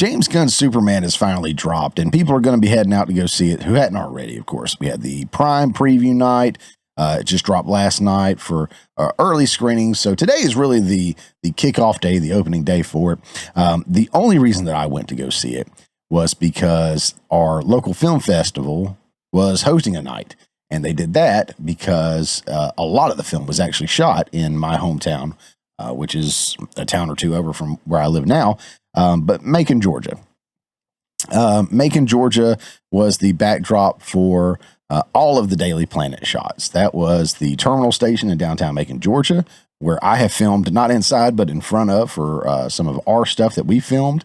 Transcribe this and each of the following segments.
James Gunn's Superman is finally dropped, and people are going to be heading out to go see it who hadn't already, of course. We had the Prime preview night. It just dropped last night for early screenings. So today is really the kickoff day, the opening day for it. The only reason that I went to go see it was because our local film festival was hosting a night. And they did that because a lot of the film was actually shot in my hometown, which is a town or two over from where I live now, but Macon, Georgia. Macon, Georgia was the backdrop for all of the Daily Planet shots. That was the terminal station in downtown Macon, Georgia, where I have filmed, not inside, but in front of for some of our stuff that we filmed.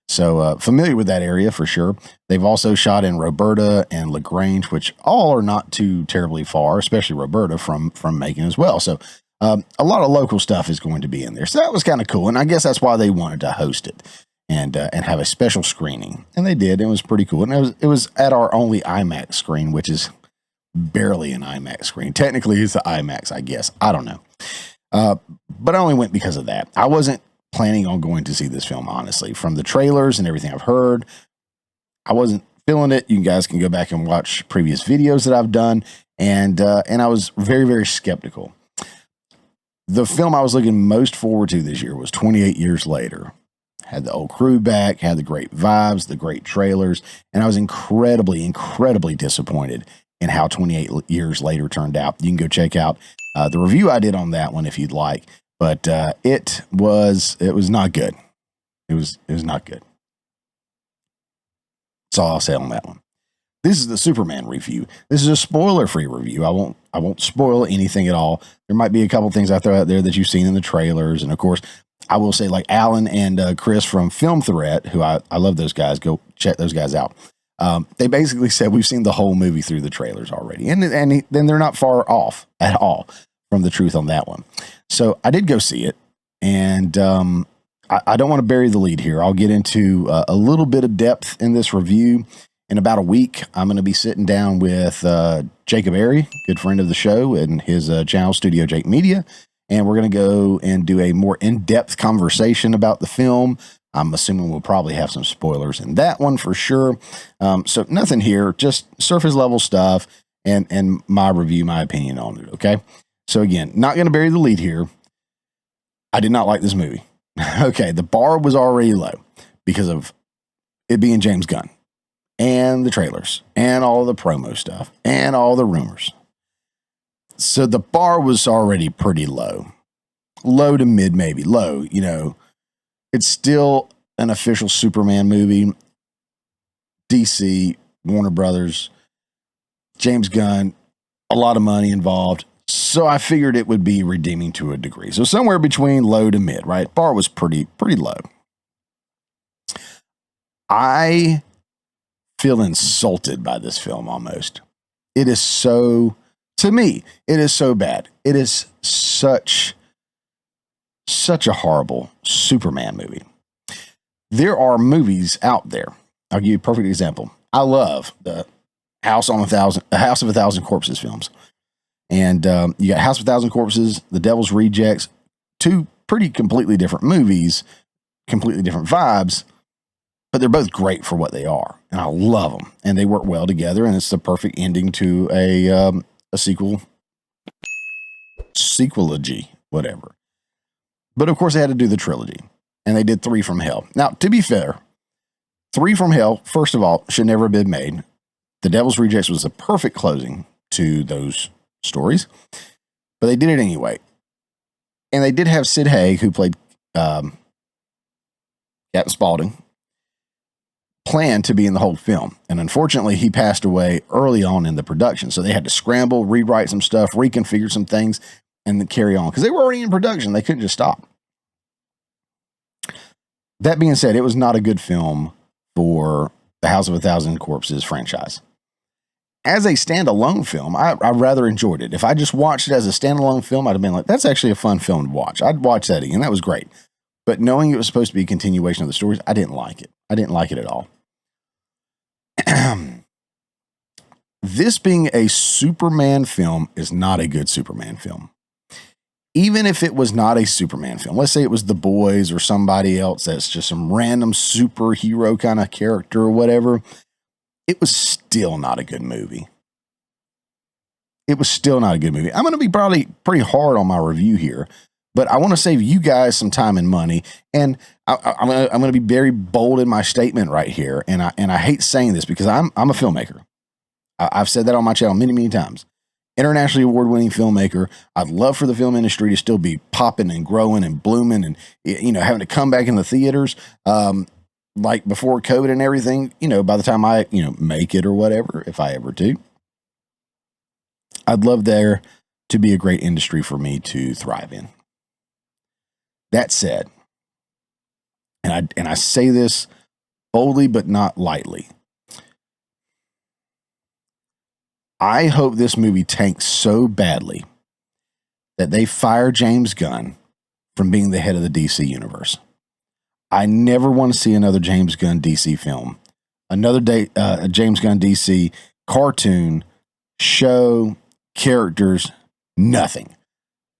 So familiar with that area for sure. They've also shot in Roberta and LaGrange, which all are not too terribly far, especially Roberta from Macon as well. So a lot of local stuff is going to be in there. So that was kind of cool. And I guess that's why they wanted to host it and have a special screening. And they did. It was pretty cool. And it was at our only IMAX screen, which is barely an IMAX screen. Technically, it's the IMAX, I guess. I don't know. But I only went because of that. I wasn't planning on going to see this film, honestly. From the trailers and everything I've heard, I wasn't feeling it. You guys can go back and watch previous videos that I've done. And I was very, very skeptical. The film I was looking most forward to this year was 28 Years Later. Had the old crew back, had the great vibes, the great trailers, and I was incredibly, incredibly disappointed in how 28 Years Later turned out. You can go check out the review I did on that one if you'd like, but it was not good. It was not good. That's all I'll say on that one. This is the Superman review. This is a spoiler-free review. I won't spoil anything at all. There might be a couple things I throw out there that you've seen in the trailers, and of course, I will say, like Alan and Chris from Film Threat, who I love those guys. Go check those guys out. They basically said we've seen the whole movie through the trailers already, and then they're not far off at all from the truth on that one. So I did go see it, and I don't want to bury the lead here. I'll get into a little bit of depth in this review. In about a week, I'm going to be sitting down with Jacob Airy, good friend of the show, and his channel, Studio Jake Media. And we're going to go and do a more in-depth conversation about the film. I'm assuming we'll probably have some spoilers in that one for sure. So nothing here, just surface level stuff and my review, my opinion on it, okay? So again, not going to bury the lead here. I did not like this movie. Okay, the bar was already low because of it being James Gunn and the trailers and all the promo stuff and all the rumors. So the bar was already pretty low to mid, maybe low, you know. It's still an official Superman movie. DC, Warner Brothers, James Gunn, a lot of money involved. So I figured it would be redeeming to a degree. So somewhere between low to mid, right? Bar was pretty low. I feel insulted by this film almost. It is so, to me, it is so bad. It is such a horrible Superman movie. There are movies out there. I'll give you a perfect example. I love the House of a Thousand Corpses films. And you got House of a Thousand Corpses, The Devil's Rejects, two pretty completely different movies, completely different vibes, but they're both great for what they are. And I love them. And they work well together, and it's the perfect ending to a sequelogy, whatever. But of course, they had to do the trilogy, and they did Three from Hell. Now, to be fair, Three from Hell, first of all, should never have been made. The Devil's Rejects was the perfect closing to those stories, but they did it anyway. And they did have Sid Haig, who played Captain Spaulding, planned to be in the whole film. And unfortunately, he passed away early on in the production. So they had to scramble, rewrite some stuff, reconfigure some things, and then carry on. Because they were already in production. They couldn't just stop. That being said, it was not a good film for the House of a Thousand Corpses franchise. As a standalone film, I rather enjoyed it. If I just watched it as a standalone film, I'd have been like, that's actually a fun film to watch. I'd watch that again. That was great. But knowing it was supposed to be a continuation of the stories, I didn't like it. I didn't like it at all. This being a Superman film is not a good Superman film. even if it was not a Superman film, let's say it was The Boys or somebody else that's just some random superhero kind of character or whatever, it was still not a good movie. It was still not a good movie. I'm going to be probably pretty hard on my review here, but I want to save you guys some time and money. And I'm going to be very bold in my statement right here. And I hate saying this because I'm a filmmaker. I've said that on my channel many, many times. Internationally award-winning filmmaker. I'd love for the film industry to still be popping and growing and blooming and, you know, having to come back in the theaters like before COVID and everything, you know, by the time I, you know, make it or whatever, if I ever do. I'd love there to be a great industry for me to thrive in. That said, and I say this boldly but not lightly, I hope this movie tanks so badly that they fire James Gunn from being the head of the DC universe. I never want to see another James Gunn DC film, another James Gunn DC cartoon, show, characters, nothing.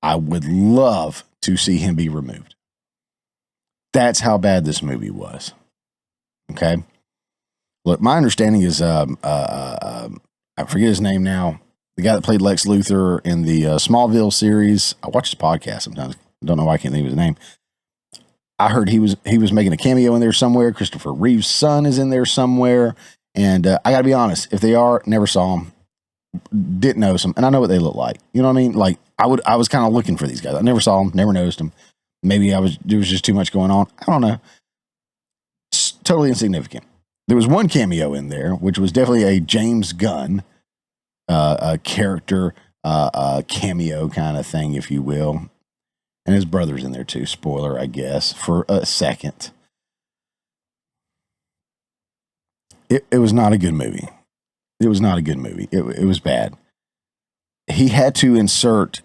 I would love to see him be removed. That's how bad this movie was. Okay. Look, my understanding is, I forget his name now. The guy that played Lex Luthor in the Smallville series. I watch his podcast sometimes. I don't know why I can't think of his name. I heard he was making a cameo in there somewhere. Christopher Reeve's son is in there somewhere. And I got to be honest, if they are, never saw them. Didn't notice them, and I know what they look like. You know what I mean? Like I was kind of looking for these guys. I never saw them, never noticed them. Maybe there was just too much going on. I don't know. It's totally insignificant. There was one cameo in there, which was definitely a James Gunn a character cameo kind of thing, if you will. And his brother's in there too. Spoiler, I guess, for a second. It was not a good movie. It was not a good movie. It was bad. He had to insert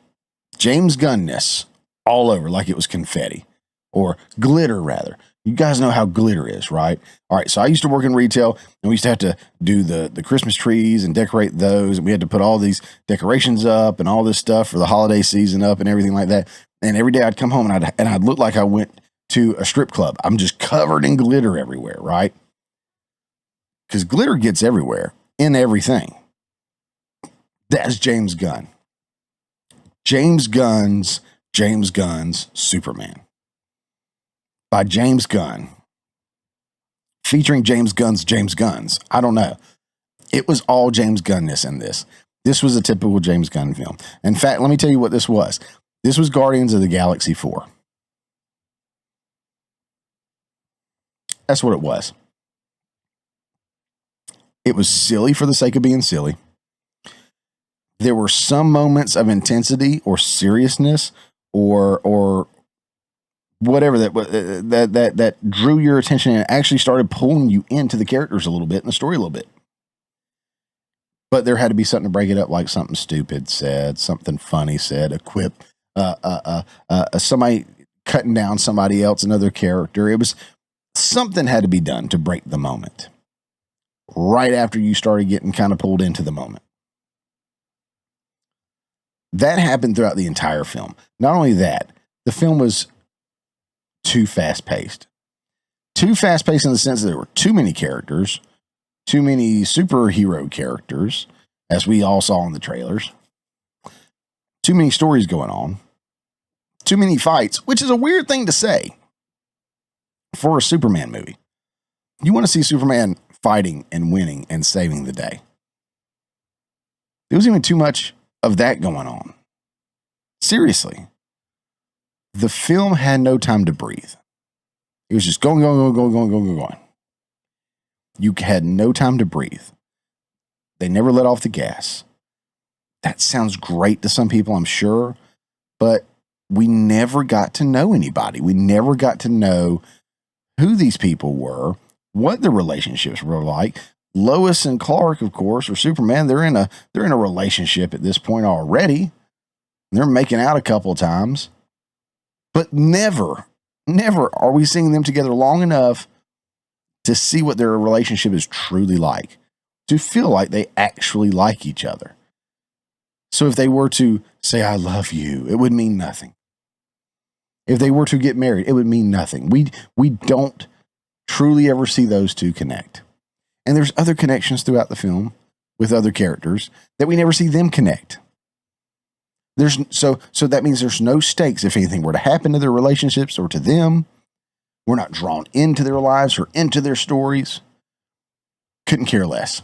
James Gunn-ness all over like it was confetti or glitter, rather. You guys know how glitter is, right? All right, so I used to work in retail, and we used to have to do the Christmas trees and decorate those, and we had to put all these decorations up and all this stuff for the holiday season up and everything like that. And every day I'd come home, and I'd look like I went to a strip club. I'm just covered in glitter everywhere, right? Because glitter gets everywhere. In everything. That's James Gunn. James Gunn's Superman. By James Gunn. Featuring James Gunn's. I don't know. It was all James Gunn-ness in this. This was a typical James Gunn film. In fact, let me tell you what this was. This was Guardians of the Galaxy 4. That's what it was. It was silly for the sake of being silly. There were some moments of intensity or seriousness or whatever that drew your attention and actually started pulling you into the characters a little bit and the story a little bit. But there had to be something to break it up, like something stupid said, something funny said, a quip, somebody cutting down somebody else, another character. It was something had to be done to break the moment. Right after you started getting kind of pulled into the moment. That happened throughout the entire film. Not only that, the film was too fast-paced. Too fast-paced in the sense that there were too many characters, too many superhero characters, as we all saw in the trailers. Too many stories going on. Too many fights, which is a weird thing to say for a Superman movie. You want to see Superman fighting and winning and saving the day. There was even too much of that going on. Seriously. The film had no time to breathe. It was just going. You had no time to breathe. They never let off the gas. That sounds great to some people, I'm sure, but we never got to know anybody. We never got to know who these people were, what their relationships were like. Lois and Clark, of course, or Superman, they're in a relationship at this point already. They're making out a couple of times. But never are we seeing them together long enough to see what their relationship is truly like, to feel like they actually like each other. So if they were to say, I love you, it would mean nothing. If they were to get married, it would mean nothing. We don't truly ever see those two connect. And there's other connections throughout the film with other characters that we never see them connect. So that means there's no stakes if anything were to happen to their relationships or to them. We're not drawn into their lives or into their stories. Couldn't care less.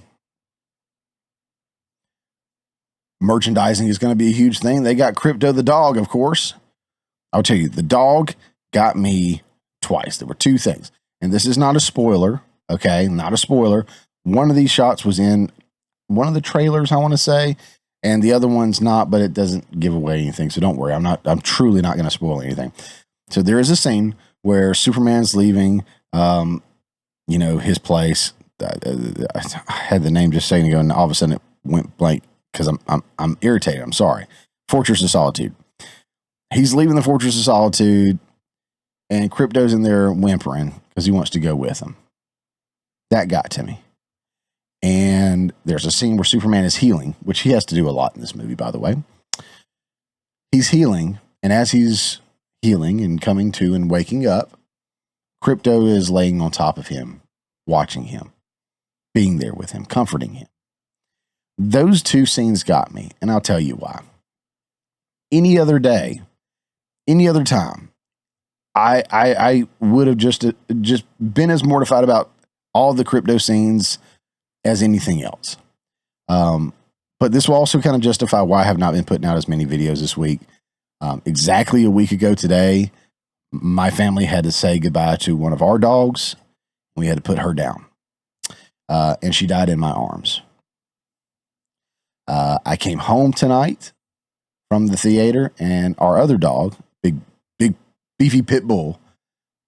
Merchandising is going to be a huge thing. They got Crypto the dog, of course. I'll tell you, the dog got me twice. There were two things. And this is not a spoiler, okay? Not a spoiler. One of these shots was in one of the trailers, I want to say, and the other one's not, but it doesn't give away anything. So don't worry. I'm truly not going to spoil anything. So there is a scene where Superman's leaving, his place. I had the name just saying ago, and all of a sudden it went blank because I'm irritated. I'm sorry. Fortress of Solitude. He's leaving the Fortress of Solitude, and Crypto's in there whimpering because he wants to go with him. That got to me. And there's a scene where Superman is healing, which he has to do a lot in this movie, by the way. He's healing, and as he's healing and coming to and waking up, Crypto is laying on top of him, watching him, being there with him, comforting him. Those two scenes got me, and I'll tell you why. Any other day, any other time, I would have just been as mortified about all the Crypto scenes as anything else. But this will also kind of justify why I have not been putting out as many videos this week. Exactly a week ago today, my family had to say goodbye to one of our dogs. We had to put her down. And she died in my arms. I came home tonight from the theater, and our other dog, big, beefy pit bull,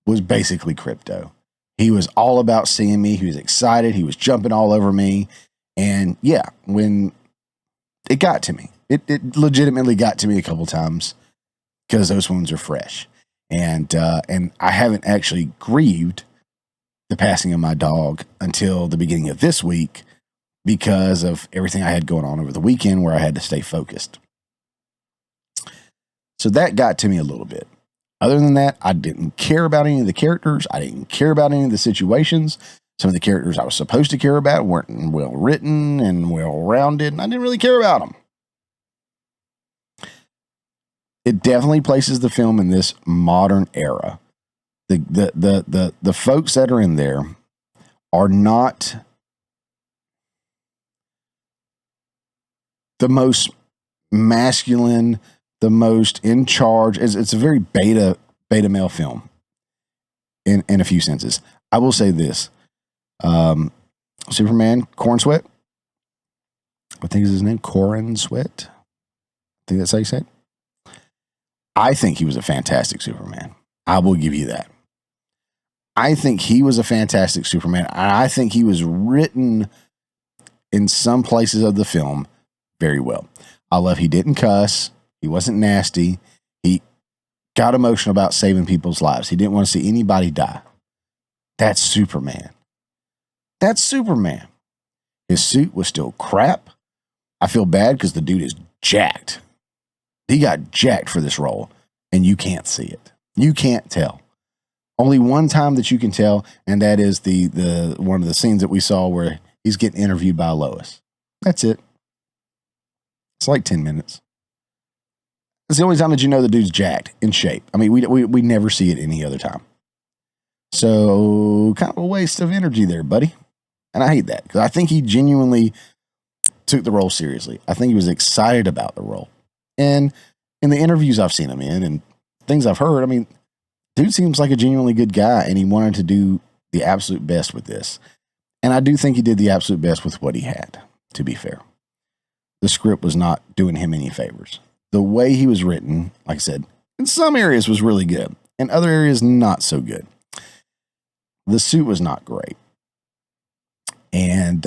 was basically Crypto. He was all about seeing me. He was excited. He was jumping all over me. And yeah, when it got to me, it legitimately got to me a couple times because those wounds are fresh. And I haven't actually grieved the passing of my dog until the beginning of this week because of everything I had going on over the weekend where I had to stay focused. So that got to me a little bit. Other than that, I didn't care about any of the characters. I didn't care about any of the situations. Some of the characters I was supposed to care about weren't well written and well rounded, and I didn't really care about them. It definitely places the film in this modern era. The folks that are in there are not the most masculine, the most in charge. It's a very beta male film in a few senses. I will say this. Superman, Corn Sweat. I think is his name, Corn Sweat. I think that's how you say it. I think he was a fantastic Superman. I will give you that. I think he was a fantastic Superman. I think he was written in some places of the film very well. I love he didn't cuss. He wasn't nasty. He got emotional about saving people's lives. He didn't want to see anybody die. That's Superman. That's Superman. His suit was still crap. I feel bad because the dude is jacked. He got jacked for this role, and you can't see it. You can't tell. Only one time that you can tell, and that is the one of the scenes that we saw where he's getting interviewed by Lois. That's it. It's like 10 minutes. It's the only time that you know the dude's jacked, in shape. I mean, we never see it any other time. So, kind of a waste of energy there, buddy. And I hate that, because I think he genuinely took the role seriously. I think he was excited about the role. And in the interviews I've seen him in and things I've heard, I mean, dude seems like a genuinely good guy, and he wanted to do the absolute best with this. And I do think he did the absolute best with what he had, to be fair. The script was not doing him any favors. The way he was written, like I said, in some areas was really good. In other areas, not so good. The suit was not great. And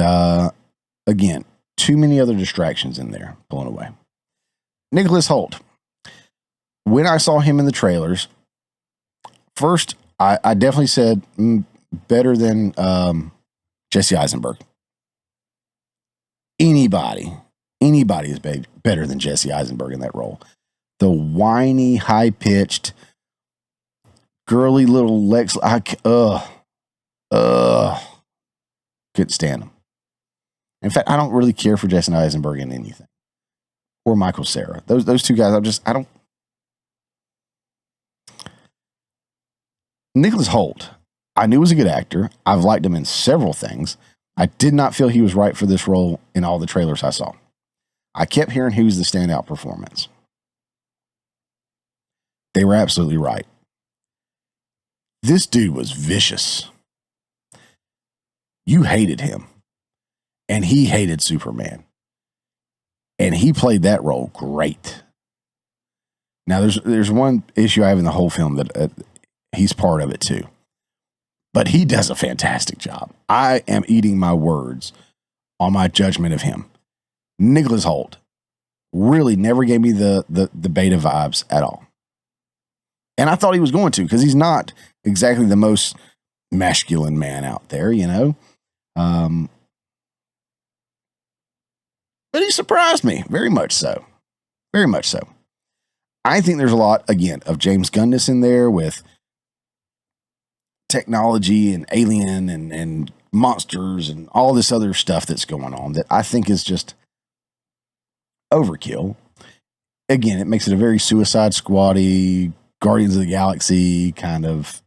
again, too many other distractions in there pulling away. Nicholas Hoult. When I saw him in the trailers, first, I definitely said better than Jesse Eisenberg. Anybody is better than Jesse Eisenberg in that role. The whiny, high-pitched, girly little Lex. Couldn't stand him. In fact, I don't really care for Jason Eisenberg in anything, or Michael Cera. Those two guys, I don't. Nicholas Hoult, I knew was a good actor. I've liked him in several things. I did not feel he was right for this role in all the trailers I saw. I kept hearing he was the standout performance. They were absolutely right. This dude was vicious. You hated him. And he hated Superman. And he played that role great. Now, there's one issue I have in the whole film that he's part of it too. But he does a fantastic job. I am eating my words on my judgment of him. Nicholas Hoult really never gave me the beta vibes at all. And I thought he was going to, because he's not exactly the most masculine man out there, you know. But he surprised me, very much so. Very much so. I think there's a lot, again, of James Gunness in there with technology and alien and monsters and all this other stuff that's going on that I think is just overkill. Again, it makes it a very Suicide Squad-y, Guardians of the Galaxy kind of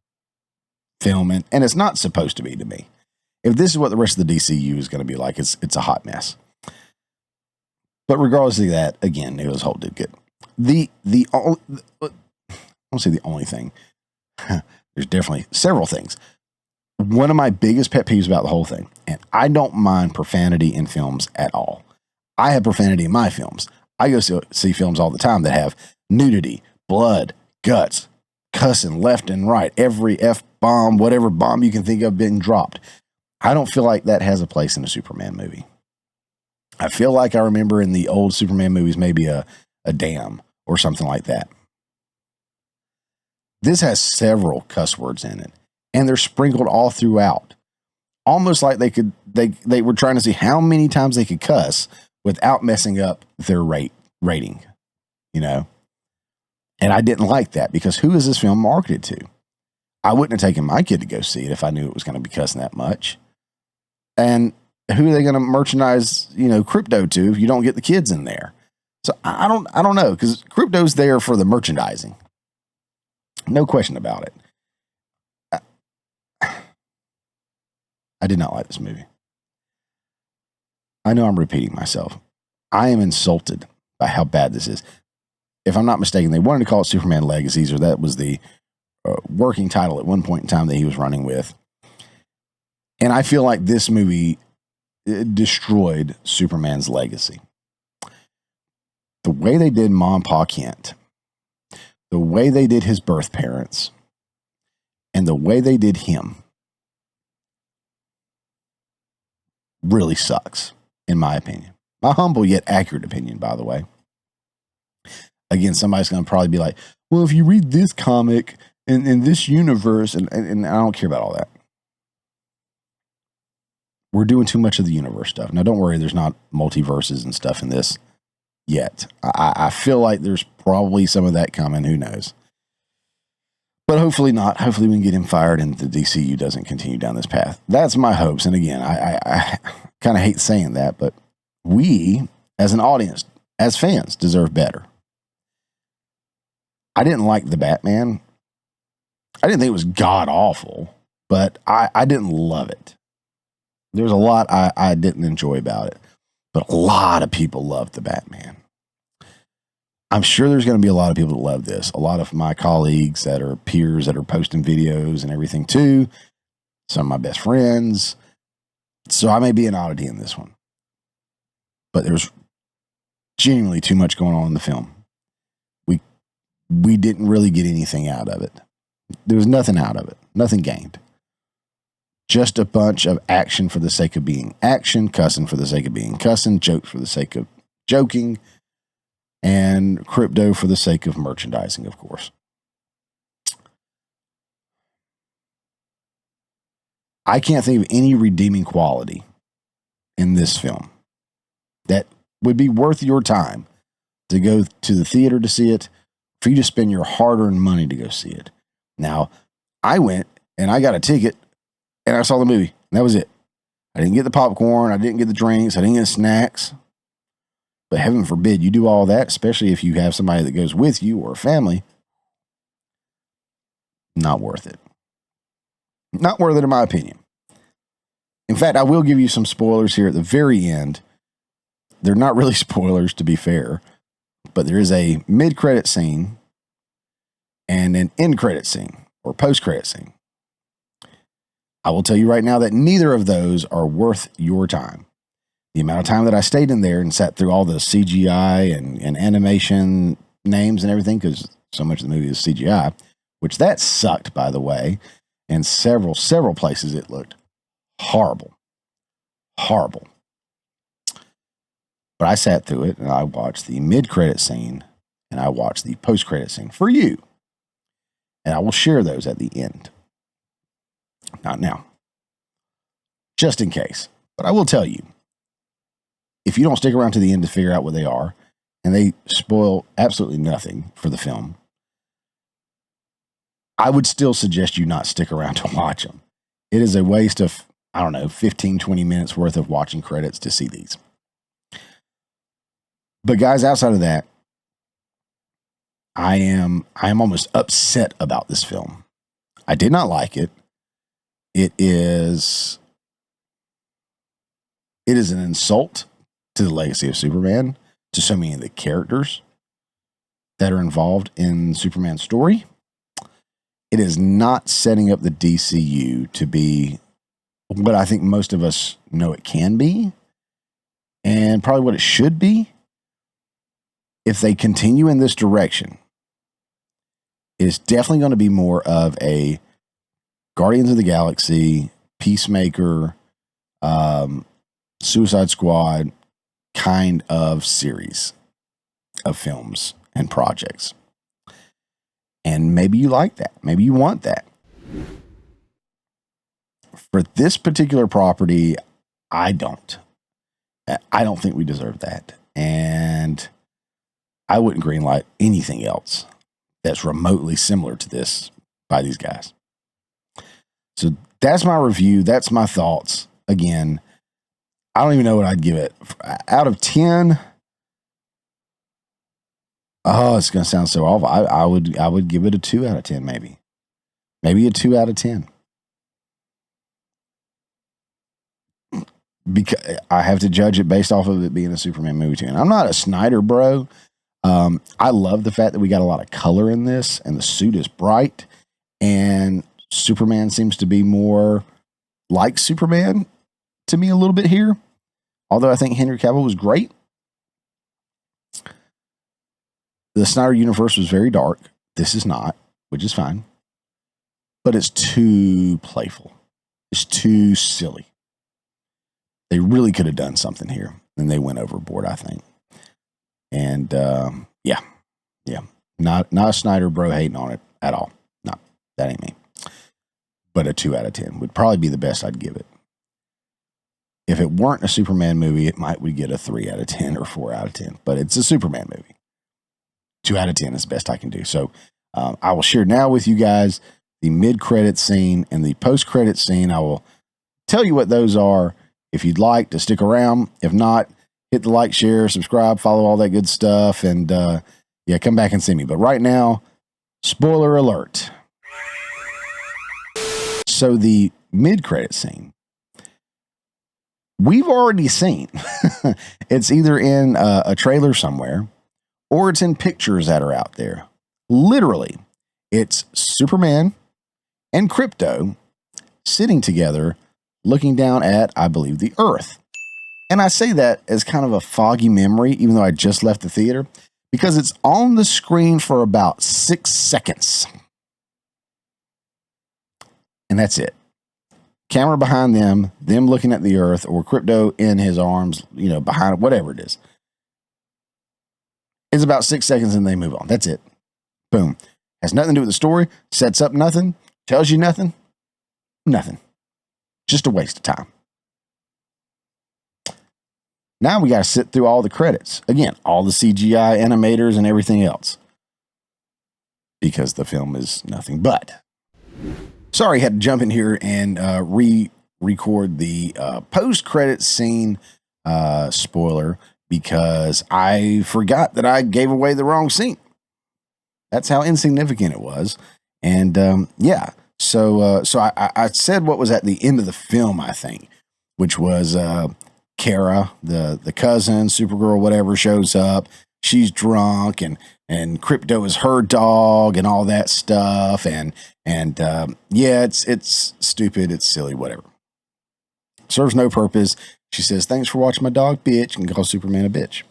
film, and it's not supposed to be to me. If this is what the rest of the DCU is going to be like, it's a hot mess. But regardless of that, again, Nicholas Hoult did good. I won't say the only thing. There's definitely several things. One of my biggest pet peeves about the whole thing, and I don't mind profanity in films at all. I have profanity in my films. I go see films all the time that have nudity, blood, guts, cussing left and right, every F-bomb, whatever bomb you can think of being dropped. I don't feel like that has a place in a Superman movie. I feel like I remember in the old Superman movies maybe a dam or something like that. This has several cuss words in it, and they're sprinkled all throughout. Almost like they were trying to see how many times they could cuss without messing up their rating, you know? And I didn't like that, because who is this film marketed to? I wouldn't have taken my kid to go see it if I knew it was going to be cussing that much. And who are they going to merchandise, crypto to if you don't get the kids in there? So I don't know, because crypto's there for the merchandising. No question about it. I did not like this movie. I know I'm repeating myself. I am insulted by how bad this is. If I'm not mistaken, they wanted to call it Superman Legacies, or that was the working title at one point in time that he was running with. And I feel like this movie destroyed Superman's legacy. The way they did Mom, Pa Kent, the way they did his birth parents, and the way they did him really sucks, in my opinion. My humble yet accurate opinion, by the way. Again, somebody's going to probably be like, well, if you read this comic in this universe, and I don't care about all that. We're doing too much of the universe stuff. Now, don't worry, there's not multiverses and stuff in this yet. I feel like there's probably some of that coming. Who knows? But hopefully not. Hopefully we can get him fired and the DCU doesn't continue down this path. That's my hopes. And again, I kind of hate saying that, but we, as an audience, as fans, deserve better. I didn't like the Batman. I didn't think it was god-awful, but I didn't love it. There was a lot I didn't enjoy about it, but a lot of people loved the Batman. I'm sure there's going to be a lot of people that love this. A lot of my colleagues that are peers that are posting videos and everything too. Some of my best friends. So I may be an oddity in this one. But there's genuinely too much going on in the film. We didn't really get anything out of it. There was nothing out of it. Nothing gained. Just a bunch of action for the sake of being action, cussing for the sake of being cussing, jokes for the sake of joking, and crypto for the sake of merchandising, of course. I can't think of any redeeming quality in this film that would be worth your time to go to the theater to see it, for you to spend your hard-earned money to go see it. Now, I went and I got a ticket and I saw the movie. And that was it. I didn't get the popcorn. I didn't get the drinks. I didn't get the snacks. But heaven forbid you do all that, especially if you have somebody that goes with you or a family. Not worth it. Not worth it in my opinion. In fact, I will give you some spoilers here at the very end. They're not really spoilers, to be fair, but there is a mid-credit scene and an end-credit scene or post-credit scene. I will tell you right now that neither of those are worth your time. The amount of time that I stayed in there and sat through all the CGI and animation names and everything, because so much of the movie is CGI, which that sucked, by the way. And several places it looked horrible. Horrible. But I sat through it and I watched the mid-credit scene and I watched the post-credit scene for you. And I will share those at the end. Not now. Just in case. But I will tell you, if you don't stick around to the end to figure out what they are, and they spoil absolutely nothing for the film, I would still suggest you not stick around to watch them. It is a waste of, 15, 20 minutes worth of watching credits to see these. But guys, outside of that, I am almost upset about this film. I did not like it. It is an insult to the legacy of Superman, to so many of the characters that are involved in Superman's story. It is not setting up the DCU to be what I think most of us know it can be, and probably what it should be. If they continue in this direction, it's definitely going to be more of a Guardians of the Galaxy, Peacemaker, Suicide Squad kind of series of films and projects. And maybe you like that. Maybe you want that. For this particular property, I don't. I don't think we deserve that. And I wouldn't greenlight anything else that's remotely similar to this by these guys. So that's my review. That's my thoughts. Again, I don't even know what I'd give it. Out of 10, oh, it's going to sound so awful. I would give it a 2 out of 10, maybe. Maybe a 2 out of 10. Because I have to judge it based off of it being a Superman movie too. And I'm not a Snyder bro. I love the fact that we got a lot of color in this and the suit is bright and Superman seems to be more like Superman to me a little bit here. Although I think Henry Cavill was great. The Snyder universe was very dark. This is not, which is fine. But it's too playful. It's too silly. They really could have done something here, and they went overboard, I think. And yeah, not a Snyder bro hating on it at all. No, that ain't me. But a 2 out of 10 would probably be the best I'd give it. If it weren't a Superman movie, it might would get a 3 out of 10 or 4 out of 10. But it's a Superman movie. 2 out of 10 is the best I can do. So I will share now with you guys the mid-credit scene and the post-credit scene. I will tell you what those are if you'd like to stick around. If not, hit the like, share, subscribe, follow all that good stuff. And yeah, come back and see me. But right now, spoiler alert. So the mid-credit scene, we've already seen. It's either in a trailer somewhere or it's in pictures that are out there. Literally, it's Superman and Krypto sitting together looking down at, I believe, the Earth. And I say that as kind of a foggy memory, even though I just left the theater, because it's on the screen for about 6 seconds. And that's it. Camera behind them looking at the Earth, or Krypto in his arms, behind, whatever it is. It's about 6 seconds and they move on. That's it. Boom. Has nothing to do with the story. Sets up nothing. Tells you nothing. Nothing. Just a waste of time. Now we got to sit through all the credits. Again, all the CGI animators and everything else. Because the film is nothing but. Sorry, had to jump in here and record the post-credit scene spoiler because I forgot that I gave away the wrong scene. That's how insignificant it was. And yeah, so I said what was at the end of the film, I think, which was Kara, the cousin, Supergirl, whatever, shows up. She's drunk, and Crypto is her dog, and all that stuff. And yeah, it's stupid, it's silly, whatever. Serves no purpose. She says, "Thanks for watching my dog, bitch," and calls Superman a bitch.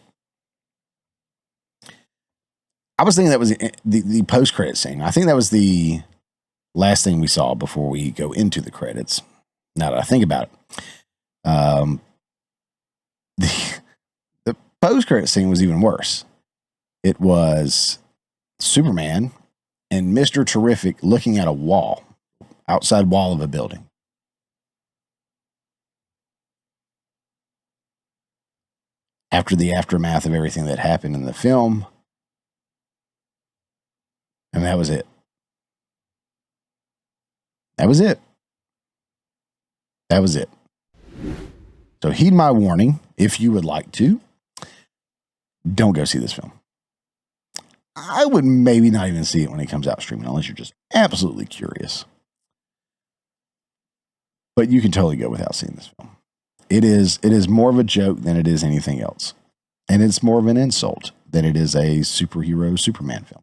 I was thinking that was the post-credit scene. I think that was the last thing we saw before we go into the credits. Now that I think about it, the post-credit scene was even worse. It was Superman and Mr. Terrific looking at a wall, outside wall of a building. After the aftermath of everything that happened in the film, and that was it. That was it. That was it. So heed my warning. If you would like to, don't go see this film. I would maybe not even see it when it comes out streaming, unless you're just absolutely curious. But you can totally go without seeing this film. It is more of a joke than it is anything else. And it's more of an insult than it is a superhero Superman film.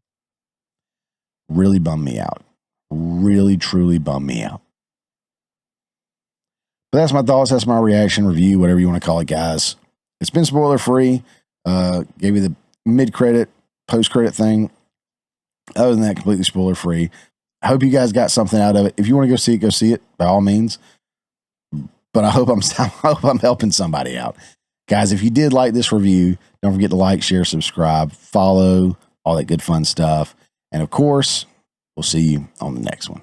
Really bummed me out. Really, truly bummed me out. But that's my thoughts. That's my reaction, review, whatever you want to call it, guys. It's been spoiler free. Gave you the mid-credit, post-credit thing. Other than that, completely spoiler free. I hope you guys got something out of it. If you want to go see it, by all means. But I hope I'm helping somebody out. Guys, if you did like this review, don't forget to like, share, subscribe, follow, all that good fun stuff. And of course, we'll see you on the next one.